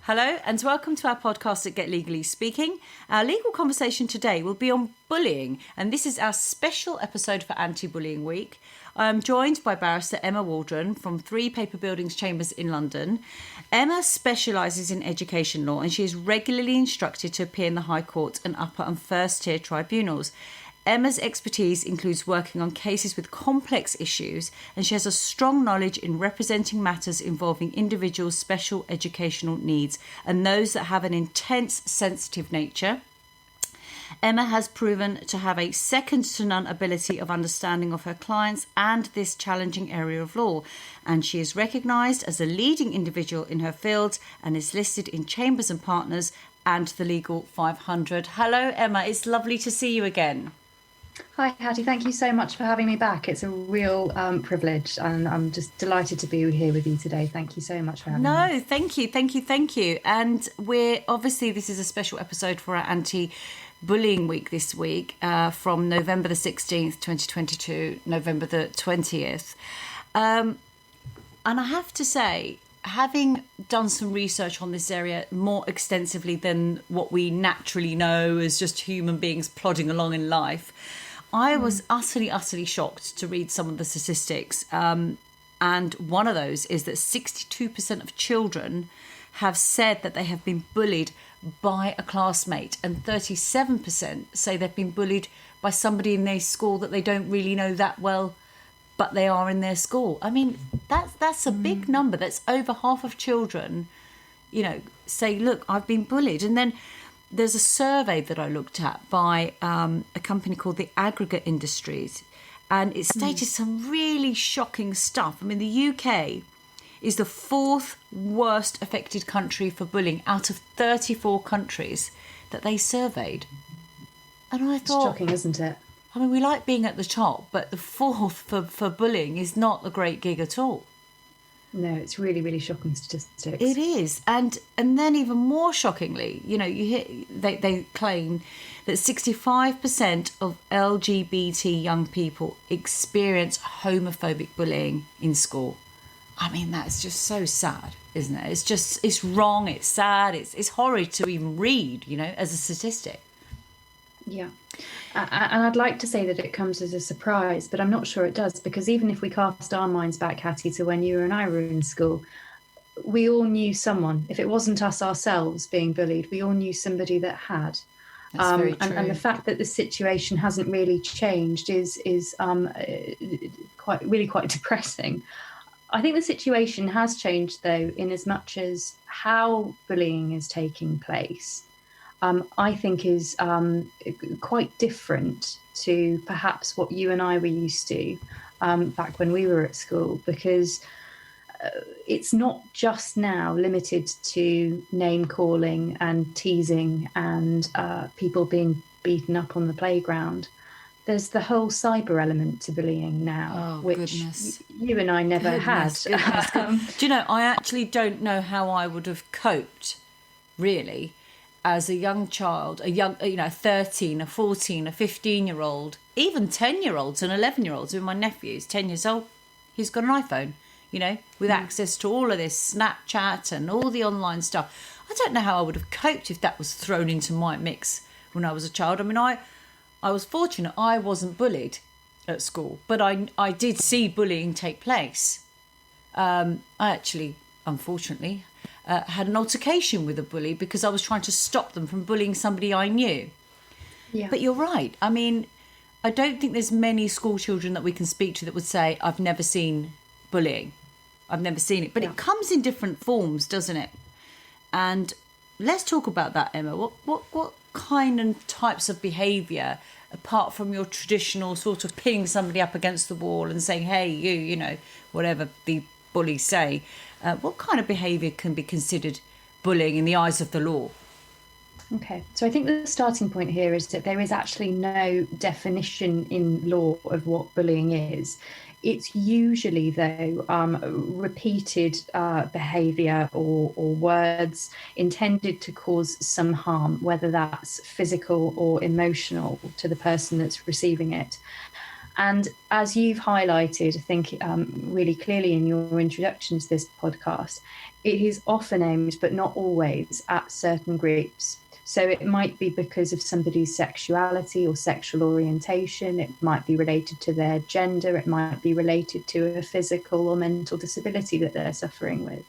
Hello and welcome to our podcast at Get Legally Speaking. Our legal conversation today will be on bullying, and this is our special episode for Anti-Bullying Week. I am joined by Barrister Emma Waldron from 3 Paper Buildings Chambers in London. Emma specialises in education law and she is regularly instructed to appear in the High Court and upper and first tier tribunals. Emma's expertise includes working on cases with complex issues, and she has a strong knowledge in representing matters involving individuals' special educational needs and those that have an intense sensitive nature. Emma has proven to have a second-to-none ability of understanding of her clients and this challenging area of law, and she is recognised as a leading individual in her field and is listed in Chambers and Partners and the Legal 500. Hello, Emma. It's lovely to see you again. Hi, Hattie. Thank you so much for having me back. It's a real privilege, and I'm just delighted to be here with you today. Thank you so much for having me. No, thank you. And this is a special episode for our Anti-Bullying Week this week, from November the 16th, 2022, November the 20th. And I have to say, having done some research on this area more extensively than what we naturally know as just human beings plodding along in life, I was utterly shocked to read some of the statistics. And one of those is that 62% of children have said that they have been bullied by a classmate, and 37% say they've been bullied by somebody in their school that they don't really know that well, but they are in their school. I mean, that's a big number. That's over half of children, say, look, I've been bullied. And then there's a survey that I looked at by a company called the Aggregate Industries, and it stated some really shocking stuff. I mean, the UK is the 4th worst affected country for bullying out of 34 countries that they surveyed. And I thought... It's shocking, isn't it? I mean, we like being at the top, but the 4th for bullying is not a great gig at all. No, it's really shocking statistics. It is. And then even more shockingly, you hear they claim that 65% of LGBT young people experience homophobic bullying in school. I mean, that's just so sad, isn't it? It's wrong, it's sad, it's horrid to even read, as a statistic. Yeah. And I'd like to say that it comes as a surprise, but I'm not sure it does, because even if we cast our minds back, Hattie, to when you and I were in school, we all knew someone. If it wasn't us ourselves being bullied, we all knew somebody that had. That's very true. And the fact that the situation hasn't really changed is quite depressing. I think the situation has changed, though, in as much as how bullying is taking place. I think is quite different to perhaps what you and I were used to back when we were at school, because it's not just now limited to name calling and teasing and people being beaten up on the playground. There's the whole cyber element to bullying now, which you and I never had. Do you know, I actually don't know how I would have coped, really, as a young child, a 13, a 14, a 15-year-old, even 10-year-olds and 11-year-olds. My nephew's 10 years old. He's got an iPhone, with access to all of this Snapchat and all the online stuff. I don't know how I would have coped if that was thrown into my mix when I was a child. I mean, I was fortunate I wasn't bullied at school, but I did see bullying take place. I actually, unfortunately, had an altercation with a bully because I was trying to stop them from bullying somebody I knew. Yeah. But you're right. I mean, I don't think there's many school children that we can speak to that would say, I've never seen bullying. I've never seen it. But It comes in different forms, doesn't it? And let's talk about that, Emma. What kind and types of behaviour, apart from your traditional sort of pinning somebody up against the wall and saying, hey, you, whatever the bullies say, what kind of behaviour can be considered bullying in the eyes of the law? Okay, so I think the starting point here is that there is actually no definition in law of what bullying is. It's usually, though, repeated behaviour or words intended to cause some harm, whether that's physical or emotional, to the person that's receiving it. And as you've highlighted, I think really clearly in your introduction to this podcast, it is often aimed, but not always, at certain groups. So it might be because of somebody's sexuality or sexual orientation. It might be related to their gender. It might be related to a physical or mental disability that they're suffering with.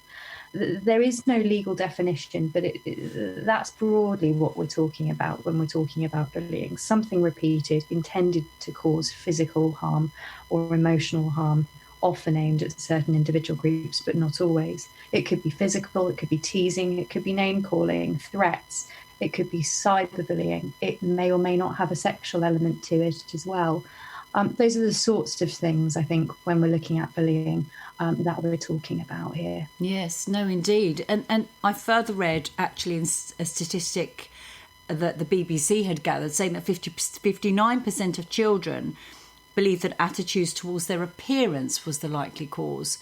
There is no legal definition, but that's broadly what we're talking about when we're talking about bullying. Something repeated, intended to cause physical harm or emotional harm, often aimed at certain individual groups, but not always. It could be physical, it could be teasing, it could be name-calling, threats, it could be cyberbullying. It may or may not have a sexual element to it as well. Those are the sorts of things, I think, when we're looking at bullying, that we're talking about here. Yes, no, indeed. And I further read, actually, in a statistic that the BBC had gathered, saying that 59% of children believe that attitudes towards their appearance was the likely cause.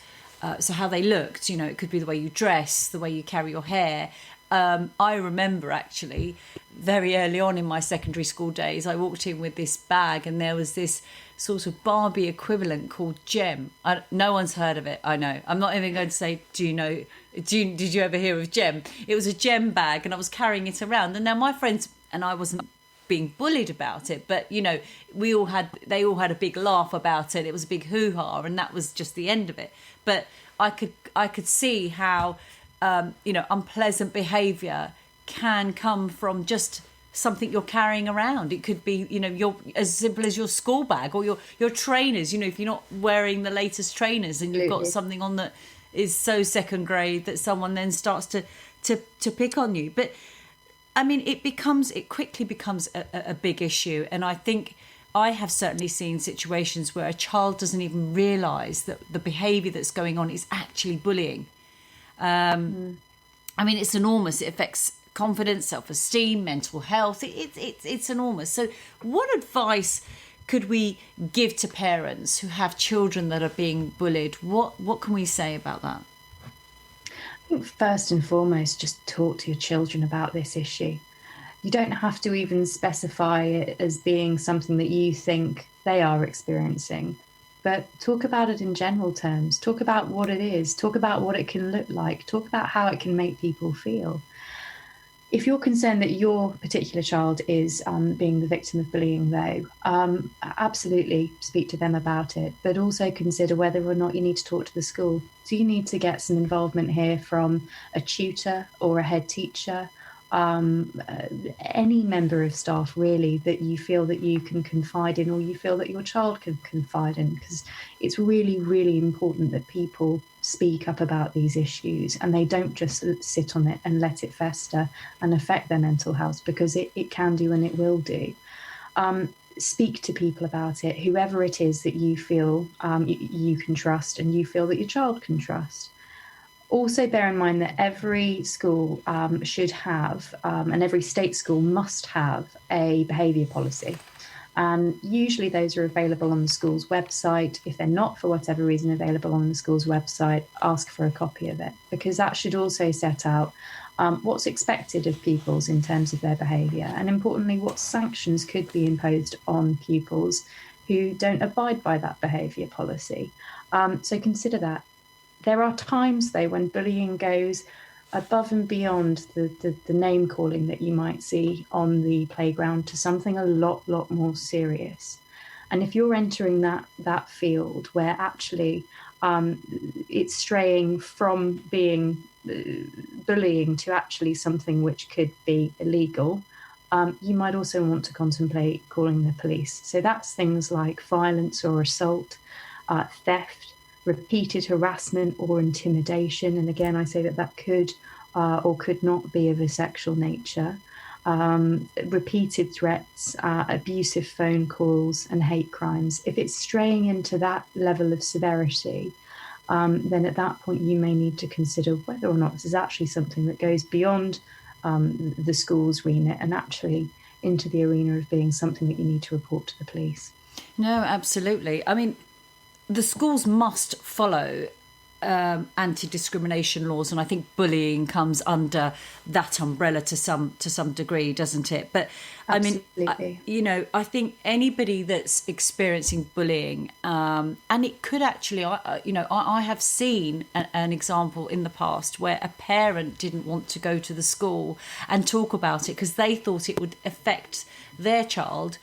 So how they looked, it could be the way you dress, the way you carry your hair. I remember, actually, very early on in my secondary school days, I walked in with this bag and there was this sort of Barbie equivalent called Gem. No one's heard of it, I know. I'm not even going to say, did you ever hear of Gem? It was a Gem bag and I was carrying it around. And now my friends and I wasn't being bullied about it, but, they all had a big laugh about it. It was a big hoo-ha and that was just the end of it. But I could see how unpleasant behaviour can come from just something you're carrying around. It could be, your as simple as your school bag or your trainers. If you're not wearing the latest trainers and you've got something on that is so second grade that someone then starts to pick on you. But I mean, it quickly becomes a big issue, and I think I have certainly seen situations where a child doesn't even realise that the behaviour that's going on is actually bullying. I mean, it's enormous. It affects confidence, self-esteem, mental health. It's enormous. So what advice could we give to parents who have children that are being bullied? What can we say about that? I think first and foremost, just talk to your children about this issue. You don't have to even specify it as being something that you think they are experiencing. But talk about it in general terms. Talk about what it is. Talk about what it can look like. Talk about how it can make people feel. If you're concerned that your particular child is being the victim of bullying, though, absolutely speak to them about it, but also consider whether or not you need to talk to the school. Do you need to get some involvement here from a tutor or a head teacher? Any member of staff really that you feel that you can confide in or you feel that your child can confide in, because it's really, really important that people speak up about these issues and they don't just sit on it and let it fester and affect their mental health, because it can do and it will do. Speak to people about it, whoever it is that you feel you can trust and you feel that your child can trust. Also bear in mind that every school should have, and every state school must have, a behaviour policy. And usually those are available on the school's website. If they're not, for whatever reason, available on the school's website, ask for a copy of it, because that should also set out what's expected of pupils in terms of their behaviour, and importantly, what sanctions could be imposed on pupils who don't abide by that behaviour policy. So consider that. There are times, though, when bullying goes above and beyond the name calling that you might see on the playground to something a lot more serious. And if you're entering that field where actually it's straying from being bullying to actually something which could be illegal, you might also want to contemplate calling the police. So that's things like violence or assault, theft, repeated harassment or intimidation. And again, I say that could or could not be of a sexual nature. Repeated threats, abusive phone calls and hate crimes. If it's straying into that level of severity, then at that point you may need to consider whether or not this is actually something that goes beyond the school's remit and actually into the arena of being something that you need to report to the police. No, absolutely. I mean, the schools must follow anti-discrimination laws, and I think bullying comes under that umbrella to some degree, doesn't it? But Absolutely. I think anybody that's experiencing bullying, and it could actually, I have seen an example in the past where a parent didn't want to go to the school and talk about it because they thought it would affect their child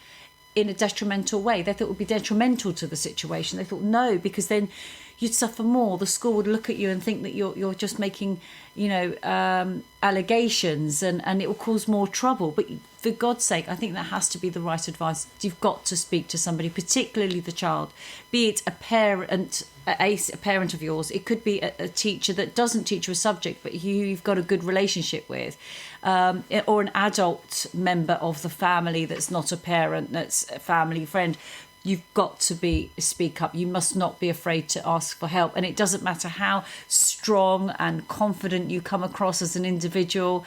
in a detrimental way. They thought it would be detrimental to the situation. They thought no, because then you'd suffer more. The school would look at you and think that you're just making, allegations, and it will cause more trouble. But for God's sake, I think that has to be the right advice. You've got to speak to somebody, particularly the child, be it a parent, a parent of yours. It could be a teacher that doesn't teach you a subject, but you've got a good relationship with, or an adult member of the family that's not a parent, that's a family friend. You've got to speak up. You must not be afraid to ask for help. And it doesn't matter how strong and confident you come across as an individual.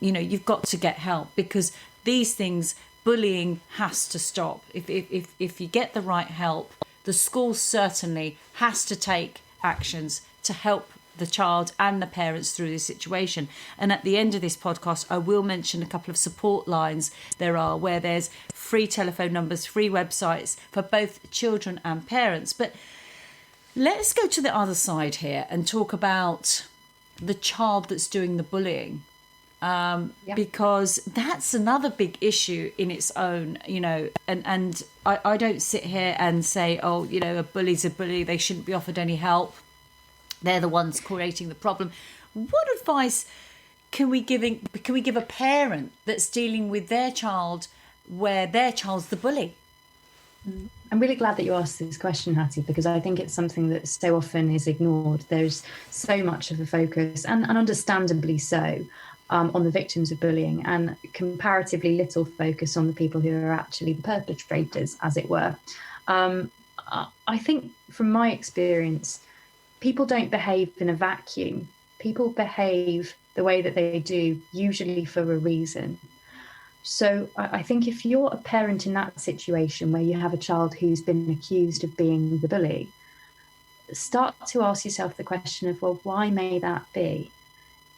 You've got to get help, because these things, bullying has to stop. If you get the right help, the school certainly has to take actions to help the child and the parents through this situation. And at the end of this podcast, I will mention a couple of support lines there are, where there's free telephone numbers, free websites for both children and parents. But let's go to the other side here and talk about the child that's doing the bullying. Because that's another big issue in its own, and I don't sit here and say, a bully's a bully, they shouldn't be offered any help. They're the ones creating the problem. What advice can we give a parent that's dealing with their child where their child's the bully? I'm really glad that you asked this question, Hattie, because I think it's something that so often is ignored. There's so much of a focus, and understandably so, on the victims of bullying, and comparatively little focus on the people who are actually the perpetrators, as it were. I think from my experience, people don't behave in a vacuum. People behave the way that they do, usually for a reason. So I think if you're a parent in that situation where you have a child who's been accused of being the bully, start to ask yourself the question of, well, why may that be?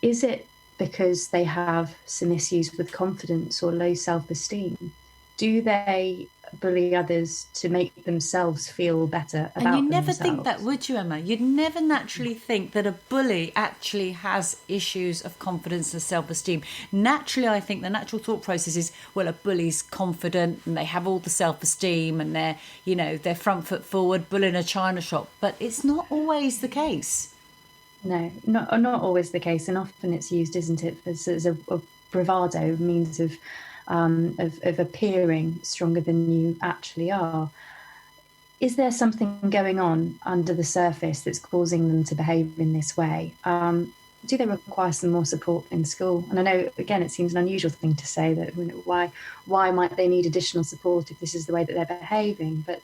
Is it because they have some issues with confidence or low self-esteem? Do they bully others to make themselves feel better about themselves? And you never think that, would you, Emma? You'd never naturally think that a bully actually has issues of confidence and self-esteem. Naturally, I think the natural thought process is, well, a bully's confident and they have all the self-esteem and they're front foot forward, bullying a china shop. But it's not always the case. No, not always the case. And often it's used, isn't it, as a bravado, means of appearing stronger than you actually are. Is there something going on under the surface that's causing them to behave in this way? Do they require some more support in school? And I know, again, it seems an unusual thing to say that, why might they need additional support if this is the way that they're behaving? But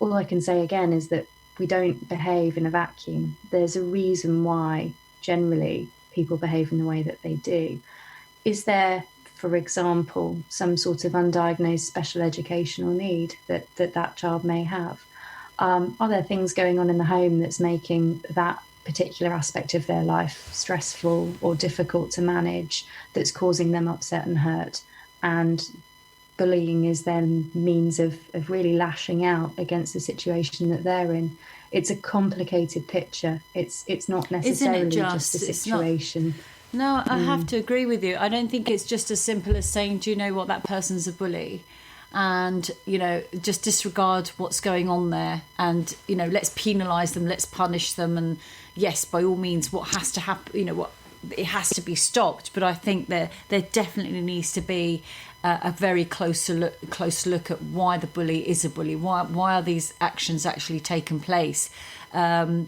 all I can say again is that we don't behave in a vacuum. There's a reason why generally people behave in the way that they do. Is there, for example, some sort of undiagnosed special educational need that child may have? Are there things going on in the home that's making that particular aspect of their life stressful or difficult to manage, that's causing them upset and hurt? And bullying is then means of really lashing out against the situation that they're in. It's a complicated picture. It's not necessarily just a situation. No, I have to agree with you. I don't think it's just as simple as saying, do you know what, that person's a bully? And, just disregard what's going on there. And, let's penalise them, let's punish them. And yes, by all means, what has to happen, it has to be stopped. But I think there definitely needs to be a very close look at why the bully is a bully. Why are these actions actually taking place? I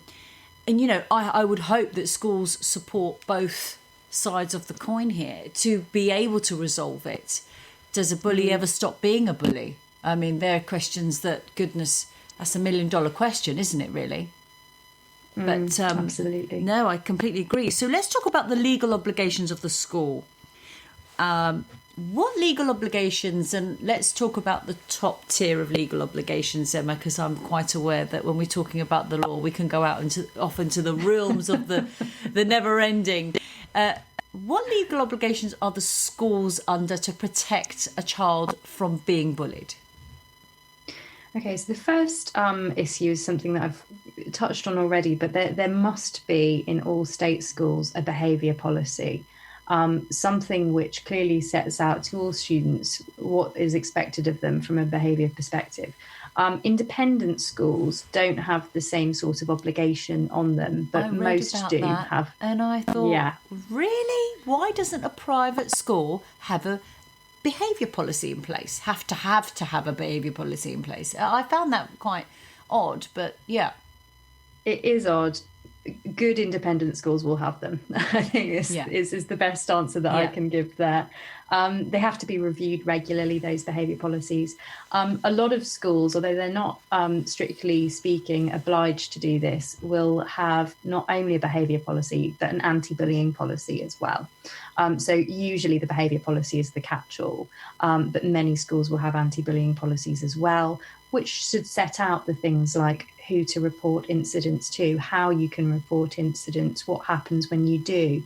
would hope that schools support both sides of the coin here to be able to resolve it. Does a bully ever stop being a bully? I mean, there are questions that, goodness, that's $1 million question, isn't it, really? But absolutely. No, I completely agree. So let's talk about the legal obligations of the school. what legal obligations, and let's talk about the top tier of legal obligations, Emma, because I'm quite aware that when we're talking about the law, we can go out off into the realms of the never ending. What legal obligations are the schools under to protect a child from being bullied? Okay, so the first issue is something that I've touched on already, but there must be in all state schools a behaviour policy, something which clearly sets out to all students what is expected of them from a behaviour perspective. Independent schools don't have the same sort of obligation on them, but most do have. And I thought, really? Why doesn't a private school have a behaviour policy in place? Have to have a behaviour policy in place? I found that quite odd, but yeah. It is odd. Good independent schools will have them. I think is the best answer that I can give there. They have to be reviewed regularly, those behaviour policies. A lot of schools, although they're not strictly speaking obliged to do this, will have not only a behaviour policy, but an anti-bullying policy as well. So usually the behaviour policy is the catch-all, but many schools will have anti-bullying policies as well, which should set out the things like who to report incidents to, how you can report incidents, what happens when you do,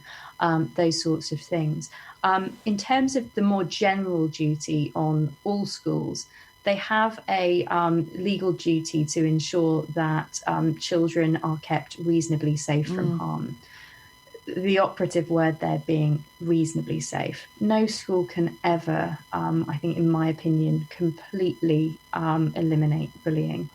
those sorts of things. In terms of the more general duty on all schools, they have a legal duty to ensure that children are kept reasonably safe from harm. The operative word there being reasonably safe. No school can ever, I think, in my opinion, completely eliminate bullying,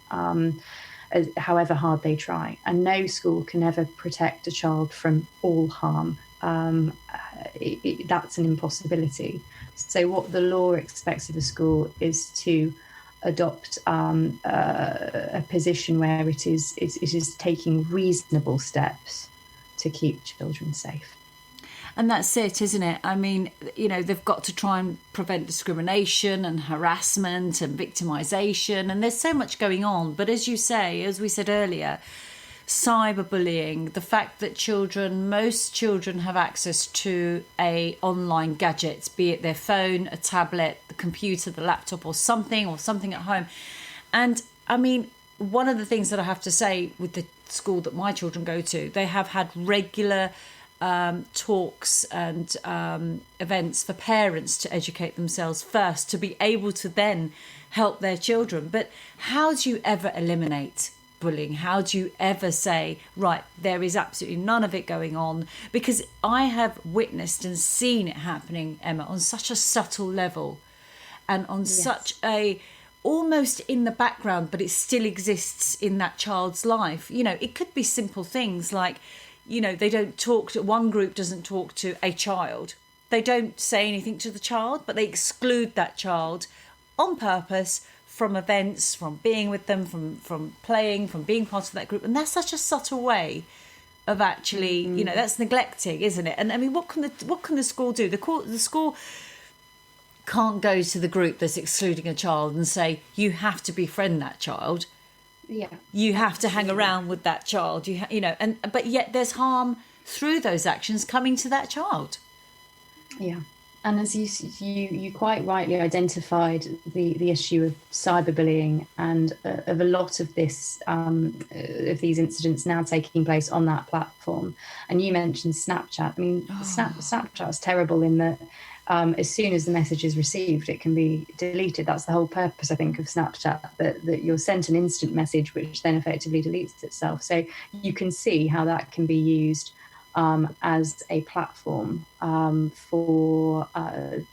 however hard they try. And no school can ever protect a child from all harm. That's an impossibility. So what the law expects of a school is to adopt a position where it is taking reasonable steps to keep children safe. And that's it, isn't it? I mean, they've got to try and prevent discrimination and harassment and victimisation, and there's so much going on. But as you say, as we said earlier, cyberbullying, the fact that most children have access to a online gadget, be it their phone, a tablet, the computer, the laptop, or something at home. And I mean, one of the things that I have to say with the school that my children go to, they have had regular talks and events for parents to educate themselves first, to be able to then help their children. But how do you ever eliminate bullying? How do you ever say, right, there is absolutely none of it going on? Because I have witnessed and seen it happening, Emma, on such a subtle level and on such a almost in the background, but it still exists in that child's life. It could be simple things like, they don't talk to, one group doesn't talk to a child. They don't say anything to the child, but they exclude that child on purpose from events, from being with them, from playing, from being part of that group. And that's such a subtle way of actually, that's neglecting, isn't it? And I mean, what can the school do? The school can't go to the group that's excluding a child and say, you have to befriend that child. Yeah, you have to hang around with that child. But yet there's harm through those actions coming to that child. Yeah, and as you quite rightly identified the issue of cyberbullying and of a lot of this of these incidents now taking place on that platform. And you mentioned Snapchat. I mean, Snapchat is terrible in that. As soon as the message is received, it can be deleted. That's the whole purpose, I think, of Snapchat, that you're sent an instant message which then effectively deletes itself. So you can see how that can be used as a platform for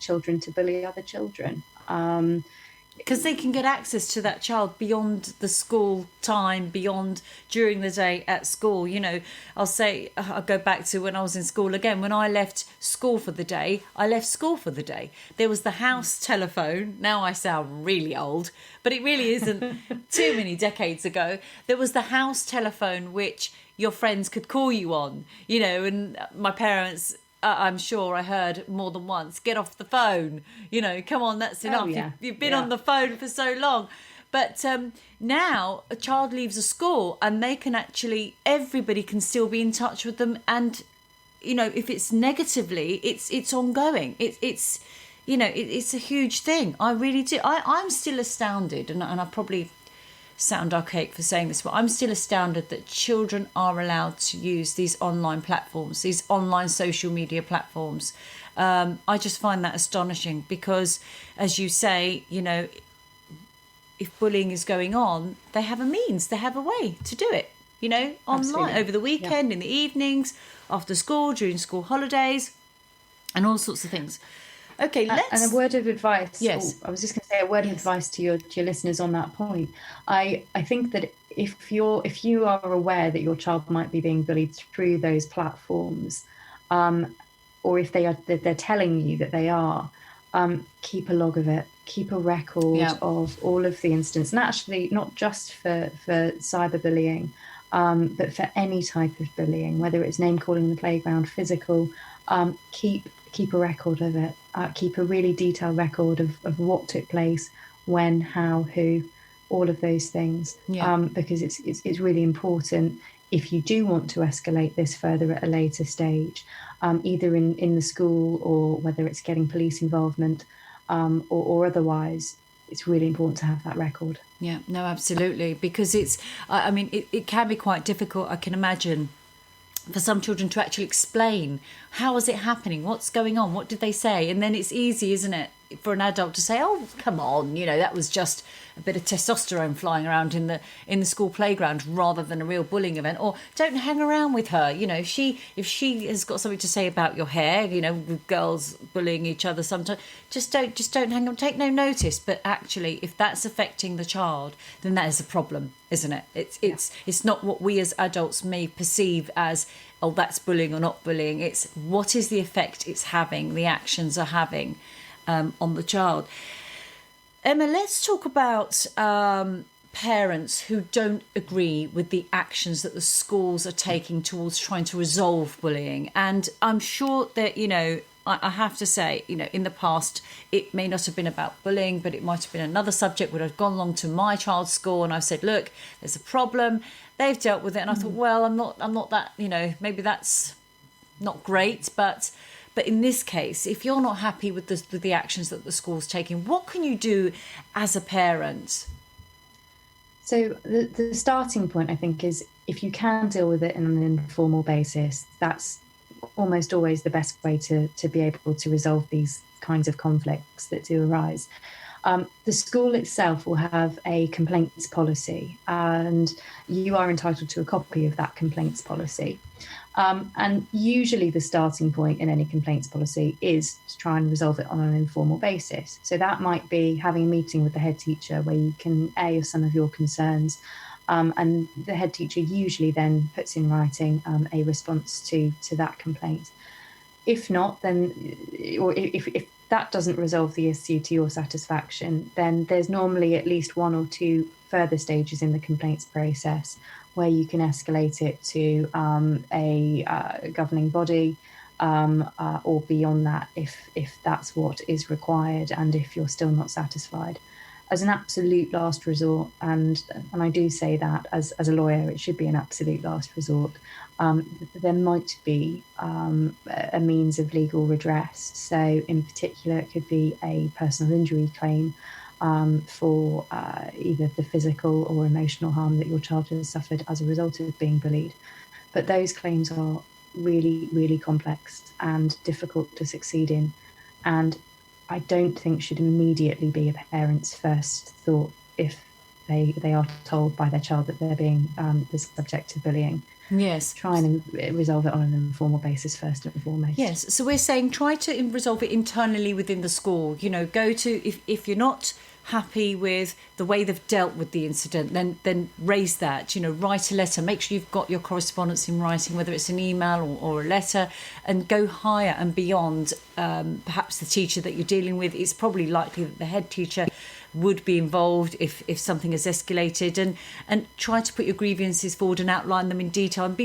children to bully other children. Because they can get access to that child beyond the school time, beyond during the day at school. I'll go back to when I was in school again. When I left school for the day, There was the house telephone. Now I sound really old, but it really isn't too many decades ago. There was the house telephone which your friends could call you on, and my parents... I'm sure I heard more than once, get off the phone, come on, that's enough. You've been on the phone for so long. But now a child leaves a school and everybody can still be in touch with them. And, if it's negatively, it's ongoing. It's it's a huge thing. I really do. I'm still astounded, and I probably sound archaic for saying this, but I'm still astounded that children are allowed to use these online platforms, these online social media platforms. I just find that astonishing because, as you say, if bullying is going on, they have a means, they have a way to do it, online, Absolutely. Over the weekend, in the evenings, after school, during school holidays, and all sorts of things. Okay, let's... And a word of advice. Yes. I was just going to say a word of advice to your listeners on that point. I think that if you are aware that your child might be being bullied through those platforms, or if they're telling you that they are, keep a log of it. Keep a record of all of the incidents, and actually not just for cyberbullying, but for any type of bullying, whether it's name calling in the playground, physical. Keep a record of it. Keep a really detailed record of what took place, when, how, who, all of those things. Because it's really important if you do want to escalate this further at a later stage, either in the school or whether it's getting police involvement, or otherwise. It's really important to have that record. Yeah, no, absolutely, because it can be quite difficult, I can imagine, for some children to actually explain how is it happening, what's going on, what did they say, and then it's easy, isn't it, for an adult to say, oh, come on, that was just a bit of testosterone flying around in the school playground rather than a real bullying event. Or don't hang around with her, if she has got something to say about your hair, with girls bullying each other sometimes, just don't hang on, take no notice. But actually, if that's affecting the child, then that is a problem, isn't it? It's not what we as adults may perceive as, oh, that's bullying or not bullying. It's what is the effect it's having, the actions are having on the child. Emma, let's talk about parents who don't agree with the actions that the schools are taking towards trying to resolve bullying. And I'm sure that, I have to say, in the past, it may not have been about bullying, but it might have been another subject. Would have gone along to my child's school and I've said, look, there's a problem. They've dealt with it. And I thought, well, I'm not that, maybe that's not great, but in this case, if you're not happy with the actions that the school's taking, what can you do as a parent? So the starting point, I think, is if you can deal with it on an informal basis, that's almost always the best way to be able to resolve these kinds of conflicts that do arise. The school itself will have a complaints policy, and you are entitled to a copy of that complaints policy. And usually the starting point in any complaints policy is to try and resolve it on an informal basis. So that might be having a meeting with the head teacher where you can air some of your concerns, and the head teacher usually then puts in writing a response to that complaint. If not, then, or if that doesn't resolve the issue to your satisfaction, then there's normally at least one or two further stages in the complaints process where you can escalate it to a governing body, or beyond that if that's what is required and if you're still not satisfied. As an absolute last resort, and I do say that as a lawyer, it should be an absolute last resort, there might be a means of legal redress. So in particular, it could be a personal injury claim for either the physical or emotional harm that your child has suffered as a result of being bullied. But those claims are really, really complex and difficult to succeed in, and I don't think should immediately be a parent's first thought if they are told by their child that they're being the subject of bullying. Yes. Try and resolve it on an informal basis first and foremost. Yes. So we're saying try to resolve it internally within the school. Go to, if you're not happy with the way they've dealt with the incident, then raise that, write a letter, make sure you've got your correspondence in writing, whether it's an email or a letter, and go higher and beyond perhaps the teacher that you're dealing with. It's probably likely that the head teacher would be involved if something has escalated, and try to put your grievances forward and outline them in detail, and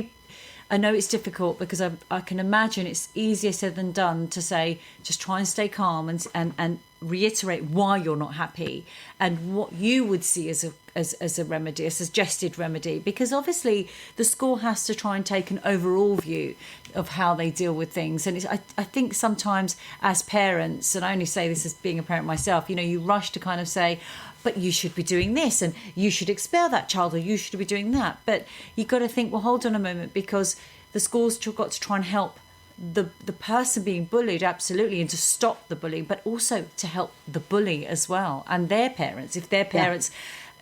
I know it's difficult because I can imagine it's easier said than done to say, just try and stay calm and reiterate why you're not happy and what you would see as a remedy, a suggested remedy, because obviously the school has to try and take an overall view of how they deal with things. And I think sometimes as parents, and I only say this as being a parent myself, you rush to kind of say, but you should be doing this and you should expel that child or you should be doing that. But you've got to think, well, hold on a moment, because the school's got to try and help the person being bullied, absolutely, and to stop the bullying, but also to help the bully as well and their parents. If their parents,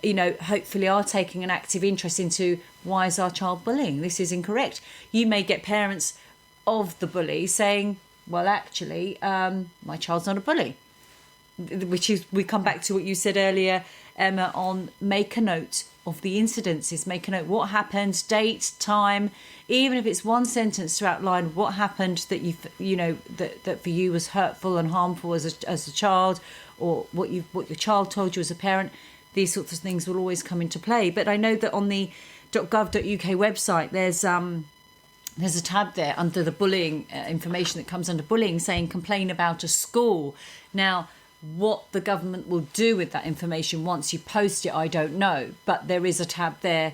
hopefully are taking an active interest into why is our child bullying? This is incorrect. You may get parents of the bully saying, well, actually, my child's not a bully. Which is, we come back to what you said earlier, Emma, on make a note of the incidences, make a note what happened, date, time, even if it's one sentence to outline what happened that that for you was hurtful and harmful as a child, or what your child told you as a parent. These sorts of things will always come into play. But I know that on the .gov.uk website there's a tab there under the bullying information that comes under bullying saying complain about a school. Now, what the government will do with that information once you post it, I don't know. But there is a tab there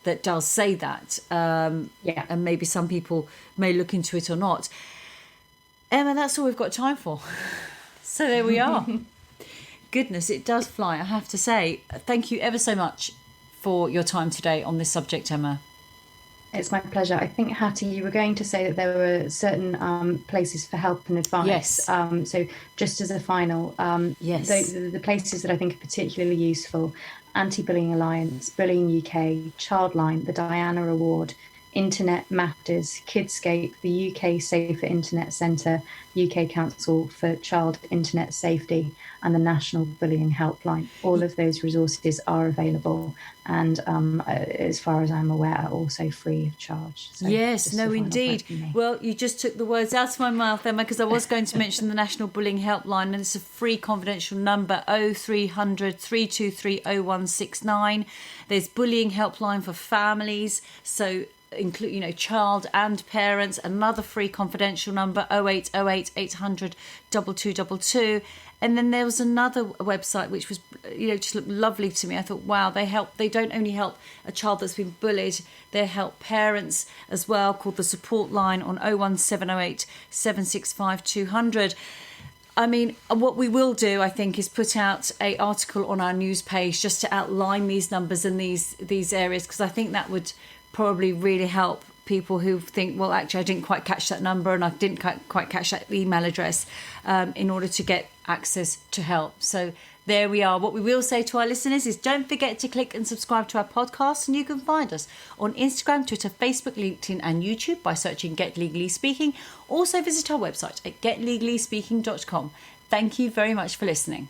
that does say that. And maybe some people may look into it or not. Emma, that's all we've got time for. So there we are. Goodness, it does fly, I have to say. Thank you ever so much for your time today on this subject, Emma. It's my pleasure. I think, Hattie, you were going to say that there were certain places for help and advice. Yes. So just as a final, yes, the places that I think are particularly useful: Anti-Bullying Alliance, Bullying UK, Childline, the Diana Award, Internet Matters, Kidscape, the UK Safer Internet Centre, UK Council for Child Internet Safety, and the National Bullying Helpline. All of those resources are available, and as far as I'm aware, are also free of charge. So yes, no, indeed. Well, you just took the words out of my mouth, Emma, because I was going to mention the National Bullying Helpline, and it's a free confidential number, 0300 323 0169. There's Bullying Helpline for families, so include child and parents. Another free confidential number, 0808 800 2222. And then there was another website which was just looked lovely to me. I thought, wow, they don't only help a child that's been bullied, they help parents as well, called the Support Line on 01708 765 200. I mean, what we will do, I think, is put out an article on our news page just to outline these numbers and these areas, because I think that would probably really help people who think, well, actually, I didn't quite catch that number and I didn't quite catch that email address, in order to get access to help. So there we are. What we will say to our listeners is don't forget to click and subscribe to our podcast, and you can find us on Instagram, Twitter, Facebook, LinkedIn and YouTube by searching Get Legally Speaking. Also visit our website at getlegallyspeaking.com. Thank you very much for listening.